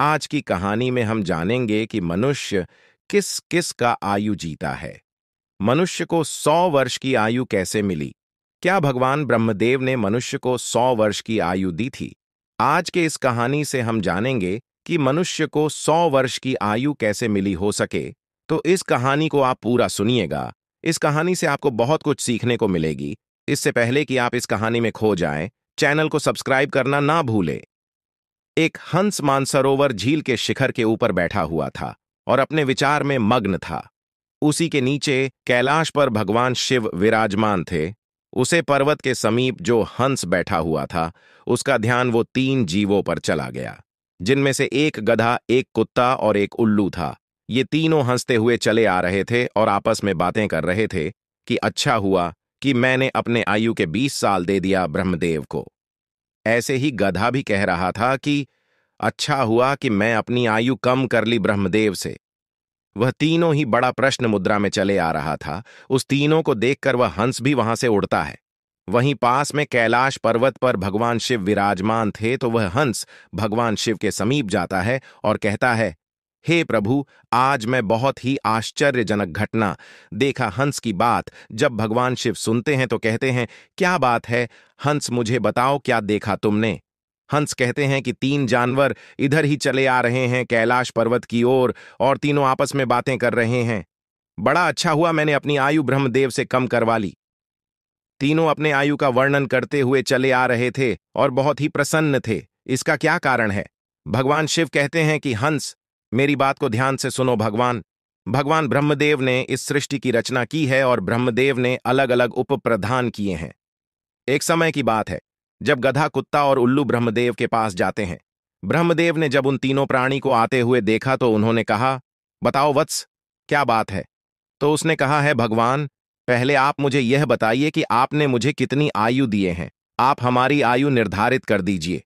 आज की कहानी में हम जानेंगे कि मनुष्य किस किस का आयु जीता है। मनुष्य को 100 वर्ष की आयु कैसे मिली? क्या भगवान ब्रह्मदेव ने मनुष्य को 100 वर्ष की आयु दी थी? आज के इस कहानी से हम जानेंगे कि मनुष्य को 100 वर्ष की आयु कैसे मिली हो सके। तो इस कहानी को आप पूरा सुनिएगा। इस कहानी से आपको बहुत कुछ सीखने को मिलेगी। इससे पहले कि आप इस कहानी में खो जाएं, चैनल को सब्सक्राइब करना ना भूलें। एक हंस मानसरोवर झील के शिखर के ऊपर बैठा हुआ था और अपने विचार में मग्न था। उसी के नीचे कैलाश पर भगवान शिव विराजमान थे। उसे पर्वत के समीप जो हंस बैठा हुआ था, उसका ध्यान वो 3 जीवों पर चला गया, जिनमें से एक गधा, एक कुत्ता और एक उल्लू था। ये तीनों हंसते हुए चले आ रहे थे और आपस में बातें कर रहे थे कि अच्छा हुआ कि मैंने अपने आयु के 20 साल दे दिया ब्रह्मदेव को। ऐसे ही गधा भी कह रहा था कि अच्छा हुआ कि मैं अपनी आयु कम कर ली ब्रह्मदेव से। वह तीनों ही बड़ा प्रश्न मुद्रा में चले आ रहा था। उस तीनों को देखकर वह हंस भी वहां से उड़ता है। वहीं पास में कैलाश पर्वत पर भगवान शिव विराजमान थे, तो वह हंस भगवान शिव के समीप जाता है और कहता है, हे प्रभु, आज मैं बहुत ही आश्चर्यजनक घटना देखा। हंस की बात जब भगवान शिव सुनते हैं तो कहते हैं, क्या बात है हंस, मुझे बताओ क्या देखा तुमने? हंस कहते हैं कि 3 जानवर इधर ही चले आ रहे हैं कैलाश पर्वत की ओर, और तीनों आपस में बातें कर रहे हैं। बड़ा अच्छा हुआ मैंने अपनी आयु ब्रह्मदेव से कम करवा ली। तीनों अपने आयु का वर्णन करते हुए चले आ रहे थे और बहुत ही प्रसन्न थे। इसका क्या कारण है? भगवान शिव कहते हैं कि हंस, मेरी बात को ध्यान से सुनो। भगवान भगवान ब्रह्मदेव ने इस सृष्टि की रचना की है और ब्रह्मदेव ने अलग अलग उपप्रधान किए हैं। एक समय की बात है जब गधा, कुत्ता और उल्लू ब्रह्मदेव के पास जाते हैं। ब्रह्मदेव ने जब उन तीनों प्राणी को आते हुए देखा तो उन्होंने कहा, बताओ वत्स, क्या बात है? तो उसने कहा है, भगवान, पहले आप मुझे यह बताइए कि आपने मुझे कितनी आयु दिए हैं। आप हमारी आयु निर्धारित कर दीजिए।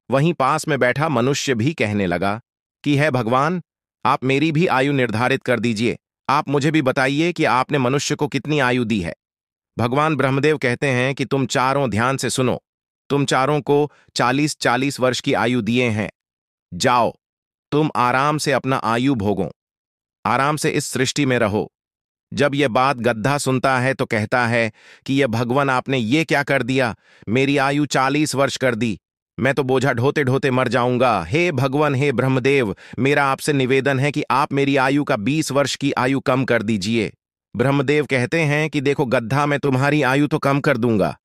वहीं पास में बैठा मनुष्य भी कहने लगा कि है भगवान, आप मेरी भी आयु निर्धारित कर दीजिए। आप मुझे भी बताइए कि आपने मनुष्य को कितनी आयु दी है। भगवान ब्रह्मदेव कहते हैं कि तुम चारों ध्यान से सुनो। तुम चारों को 40-40 वर्ष की आयु दिए हैं। जाओ, तुम आराम से अपना आयु भोगो, आराम से इस सृष्टि में रहो। जब यह बात गद्धा सुनता है तो कहता है कि यह भगवान, आपने ये क्या कर दिया? मेरी आयु 40 वर्ष कर दी। मैं तो बोझा ढोते ढोते मर जाऊंगा। हे भगवान, हे ब्रह्मदेव, मेरा आपसे निवेदन है कि आप मेरी आयु का 20 वर्ष की आयु कम कर दीजिए। ब्रह्मदेव कहते हैं कि देखो गद्धा, मैं तुम्हारी आयु तो कम कर दूंगा,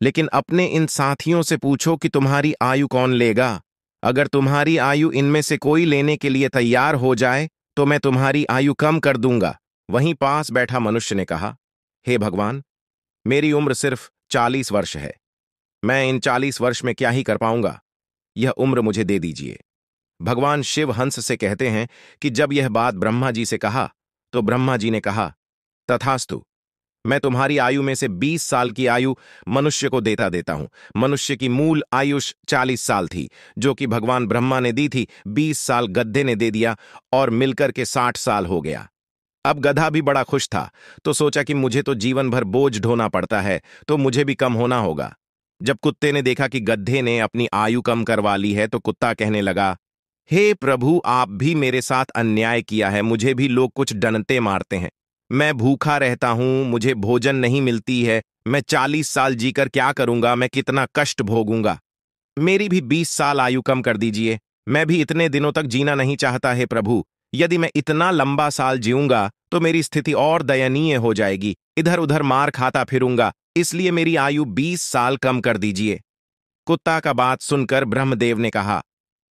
लेकिन अपने इन साथियों से पूछो कि तुम्हारी आयु कौन लेगा। अगर तुम्हारी आयु इनमें से कोई लेने के लिए तैयार हो जाए तो मैं तुम्हारी आयु कम कर दूंगा। वहीं पास बैठा मनुष्य ने कहा, हे भगवान, मेरी उम्र सिर्फ 40 वर्ष है। मैं इन 40 वर्ष में क्या ही कर पाऊंगा? यह उम्र मुझे दे दीजिए। भगवान शिव हंस से कहते हैं कि जब यह बात ब्रह्मा जी से कहा तो ब्रह्मा जी ने कहा, तथास्तु, मैं तुम्हारी आयु में से 20 साल की आयु मनुष्य को देता देता हूं। मनुष्य की मूल आयुष 40 साल थी, जो कि भगवान ब्रह्मा ने दी थी। 20 साल गधे ने दे दिया और मिलकर के 60 साल हो गया। अब गधा भी बड़ा खुश था, तो सोचा कि मुझे तो जीवन भर बोझ ढोना पड़ता है, तो मुझे भी कम होना होगा। जब कुत्ते ने देखा कि गधे ने अपनी आयु कम करवा ली है तो कुत्ता कहने लगा, हे प्रभु, आप भी मेरे साथ अन्याय किया है। मुझे भी लोग कुछ डंटे मारते हैं। मैं भूखा रहता हूं, मुझे भोजन नहीं मिलती है। मैं 40 साल जीकर क्या करूंगा? मैं कितना कष्ट भोगूंगा। मेरी भी 20 साल आयु कम कर दीजिए। मैं भी इतने दिनों तक जीना नहीं चाहता है प्रभु। यदि मैं इतना लंबा साल जीऊंगा तो मेरी स्थिति और दयनीय हो जाएगी। इधर उधर मार खाता फिरूंगा, इसलिए मेरी आयु 20 साल कम कर दीजिए। कुत्ता का बात सुनकर ब्रह्मदेव ने कहा,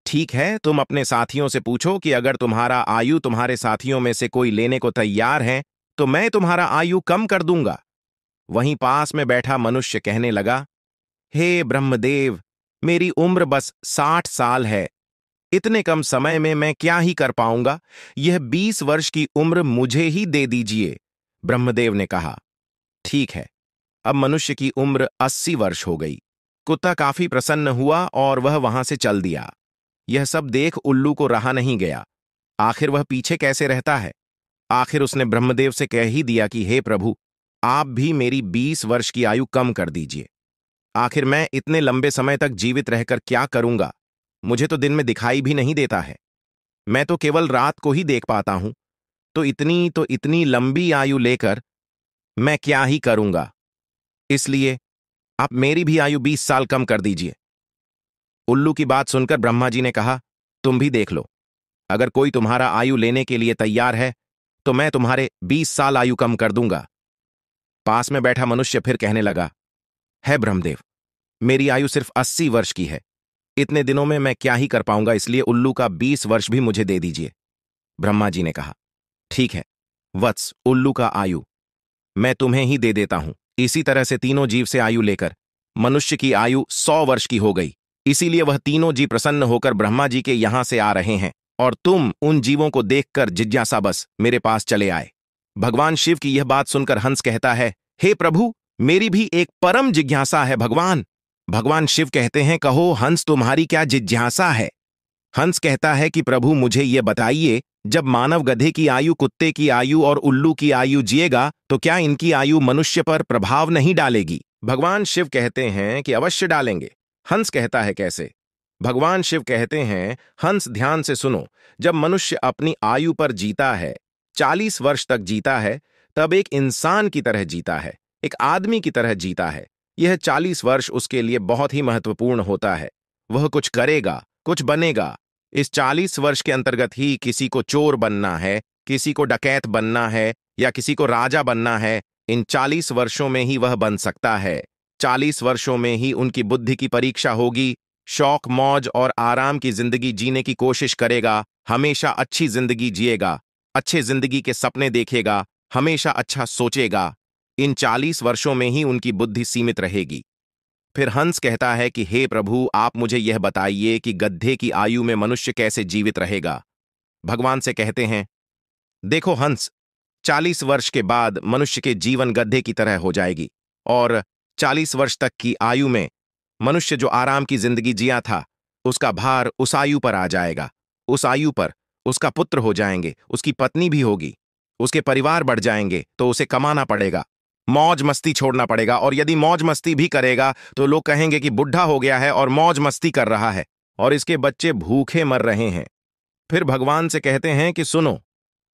ठीक है, तुम अपने साथियों से पूछो कि अगर तुम्हारा आयु तुम्हारे साथियों में से कोई लेने को तैयार है तो मैं तुम्हारा आयु कम कर दूंगा। वहीं पास में बैठा मनुष्य कहने लगा, हे ब्रह्मदेव, मेरी उम्र बस 60 साल है। इतने कम समय में मैं क्या ही कर पाऊंगा? यह 20 वर्ष की उम्र मुझे ही दे दीजिए। ब्रह्मदेव ने कहा, ठीक है। अब मनुष्य की उम्र 80 वर्ष हो गई। कुत्ता काफी प्रसन्न हुआ और वह वहां से चल दिया। यह सब देख उल्लू को रहा नहीं गया। आखिर वह पीछे कैसे रहता है? आखिर उसने ब्रह्मदेव से कह ही दिया कि हे प्रभु, आप भी मेरी 20 वर्ष की आयु कम कर दीजिए। आखिर मैं इतने लंबे समय तक जीवित रहकर क्या करूंगा? मुझे तो दिन में दिखाई भी नहीं देता है। मैं तो केवल रात को ही देख पाता हूं, तो इतनी लंबी आयु लेकर मैं क्या ही करूंगा। इसलिए आप मेरी भी आयु 20 साल कम कर दीजिए। उल्लू की बात सुनकर ब्रह्मा जी ने कहा, तुम भी देख लो, अगर कोई तुम्हारा आयु लेने के लिए तैयार है तो मैं तुम्हारे 20 साल आयु कम कर दूंगा। पास में बैठा मनुष्य फिर कहने लगा, है ब्रह्मदेव, मेरी आयु सिर्फ 80 वर्ष की है, इतने दिनों में मैं क्या ही कर पाऊंगा, इसलिए उल्लू का 20 वर्ष भी मुझे दे दीजिए। ब्रह्मा जी ने कहा, ठीक है वत्स, उल्लू का आयु मैं तुम्हें ही दे देता हूं। इसी तरह से तीनों जीव से आयु लेकर मनुष्य की आयु 100 वर्ष की हो गई। इसीलिए वह तीनों जीव प्रसन्न होकर ब्रह्मा जी के यहां से आ रहे हैं और तुम उन जीवों को देखकर जिज्ञासा बस मेरे पास चले आए। भगवान शिव की यह बात सुनकर हंस कहता है, हे प्रभु, मेरी भी एक परम जिज्ञासा है भगवान। भगवान शिव कहते हैं, कहो हंस, तुम्हारी क्या जिज्ञासा है। हंस कहता है कि प्रभु, मुझे यह बताइए, जब मानव गधे की आयु, कुत्ते की आयु और उल्लू की आयु जिएगा तो क्या इनकी आयु मनुष्य पर प्रभाव नहीं डालेगी। भगवान शिव कहते हैं कि अवश्य डालेंगे। हंस कहता है, कैसे। भगवान शिव कहते हैं, हंस ध्यान से सुनो, जब मनुष्य अपनी आयु पर जीता है, 40 वर्ष तक जीता है, तब एक इंसान की तरह जीता है, एक आदमी की तरह जीता है। यह 40 वर्ष उसके लिए बहुत ही महत्वपूर्ण होता है। वह कुछ करेगा, कुछ बनेगा। इस 40 वर्ष के अंतर्गत ही किसी को चोर बनना है, किसी को डकैत बनना है या किसी को राजा बनना है। इन 40 वर्षों में ही वह बन सकता है। 40 वर्षों में ही उनकी बुद्धि की परीक्षा होगी। शौक, मौज और आराम की जिंदगी जीने की कोशिश करेगा, हमेशा अच्छी जिंदगी जिएगा, अच्छे जिंदगी के सपने देखेगा, हमेशा अच्छा सोचेगा। इन 40 वर्षों में ही उनकी बुद्धि सीमित रहेगी। फिर हंस कहता है कि हे प्रभु, आप मुझे यह बताइए कि गड्ढे की आयु में मनुष्य कैसे जीवित रहेगा। भगवान से कहते हैं, देखो हंस, 40 वर्ष के बाद मनुष्य के जीवन गड्ढे की तरह हो जाएगी और 40 वर्ष तक की आयु में मनुष्य जो आराम की जिंदगी जिया था, उसका भार उस आयु पर आ जाएगा। उस आयु पर उसका पुत्र हो जाएंगे, उसकी पत्नी भी होगी, उसके परिवार बढ़ जाएंगे, तो उसे कमाना पड़ेगा, मौज मस्ती छोड़ना पड़ेगा। और यदि मौज मस्ती भी करेगा तो लोग कहेंगे कि बुढ़ा हो गया है और मौज मस्ती कर रहा है और इसके बच्चे भूखे मर रहे हैं। फिर भगवान से कहते हैं कि सुनो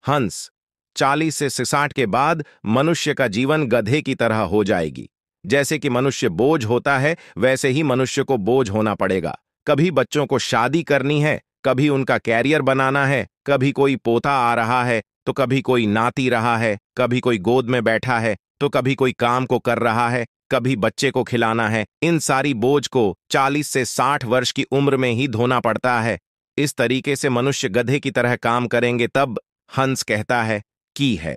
हंस, 40 से 60 के बाद मनुष्य का जीवन गधे की तरह हो जाएगी। जैसे कि मनुष्य बोझ होता है, वैसे ही मनुष्य को बोझ होना पड़ेगा। कभी बच्चों को शादी करनी है, कभी उनका कैरियर बनाना है, कभी कोई पोता आ रहा है तो कभी कोई नाती रहा है, कभी कोई गोद में बैठा है तो कभी कोई काम को कर रहा है, कभी बच्चे को खिलाना है। इन सारी बोझ को 40 से 60 वर्ष की उम्र में ही धोना पड़ता है। इस तरीके से मनुष्य गधे की तरह काम करेंगे। तब हंस कहता है कि है,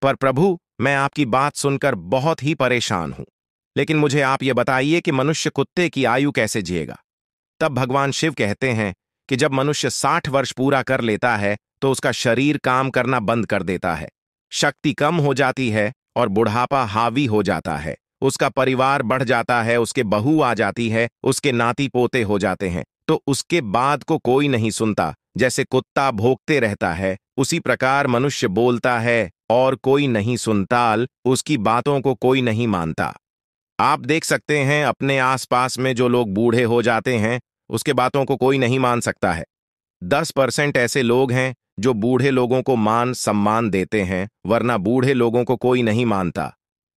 पर प्रभु, मैं आपकी बात सुनकर बहुत ही परेशान हूं, लेकिन मुझे आप ये बताइए कि मनुष्य कुत्ते की आयु कैसे जिएगा। तब भगवान शिव कहते हैं कि जब मनुष्य 60 वर्ष पूरा कर लेता है तो उसका शरीर काम करना बंद कर देता है, शक्ति कम हो जाती है और बुढ़ापा हावी हो जाता है। उसका परिवार बढ़ जाता है, उसके बहू आ जाती है, उसके नाती पोते हो जाते हैं, तो उसके बाद को कोई नहीं सुनता। जैसे कुत्ता भौंकते रहता है, उसी प्रकार मनुष्य बोलता है और कोई नहीं सुनता, उसकी बातों को कोई नहीं मानता। आप देख सकते हैं अपने आसपास में जो लोग बूढ़े हो जाते हैं, उसके बातों को कोई नहीं मान सकता है। 10% ऐसे लोग हैं जो बूढ़े लोगों को मान सम्मान देते हैं, वरना बूढ़े लोगों को कोई नहीं मानता।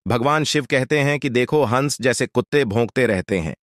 भगवान शिव कहते हैं कि देखो हंस, जैसे कुत्ते भौंकते रहते हैं,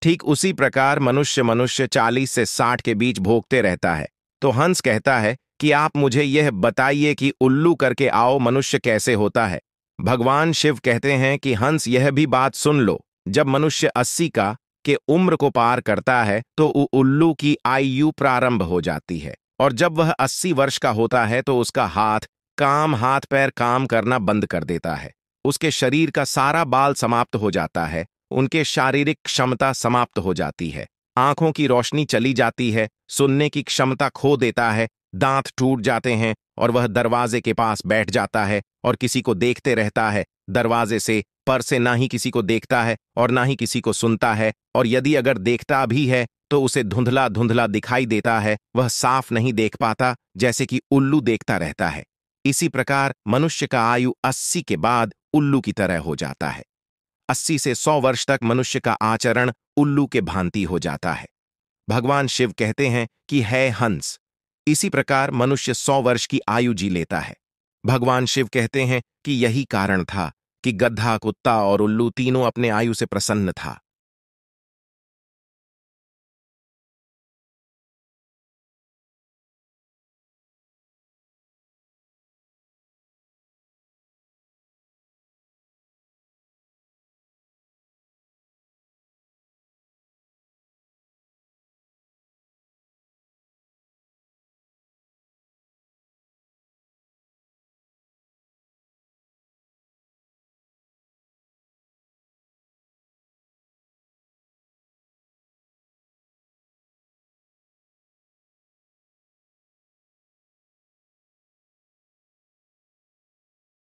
ठीक उसी प्रकार मनुष्य 40 से 60 के बीच भौंकते रहता है। तो हंस कहता है कि आप मुझे यह बताइए कि उल्लू करके आओ मनुष्य कैसे होता है। भगवान शिव कहते हैं कि हंस, यह भी बात सुन लो, जब मनुष्य 80 का के उम्र को पार करता है तो उल्लू की आयु प्रारंभ हो जाती है और जब वह 80 वर्ष का होता है तो उसका हाथ पैर काम करना बंद कर देता है। उसके शरीर का सारा बाल समाप्त हो जाता है, उनके शारीरिक क्षमता समाप्त हो जाती है, आंखों की रोशनी चली जाती है, सुनने की क्षमता खो देता है, दांत टूट जाते हैं और वह दरवाजे के पास बैठ जाता है और किसी को देखते रहता है। दरवाजे से पर से ना ही किसी को देखता है और ना ही किसी को सुनता है, और यदि अगर देखता भी है तो उसे धुंधला धुंधला दिखाई देता है, वह साफ नहीं देख पाता, जैसे कि उल्लू देखता रहता है। इसी प्रकार मनुष्य का आयु 80 के बाद उल्लू की तरह हो जाता है। 80 से 100 वर्ष तक मनुष्य का आचरण उल्लू के भांति हो जाता है। भगवान शिव कहते हैं कि है हंस, इसी प्रकार मनुष्य 100 वर्ष की आयु जी लेता है। भगवान शिव कहते हैं कि यही कारण था कि गधा, कुत्ता और उल्लू तीनों अपने आयु से प्रसन्न था।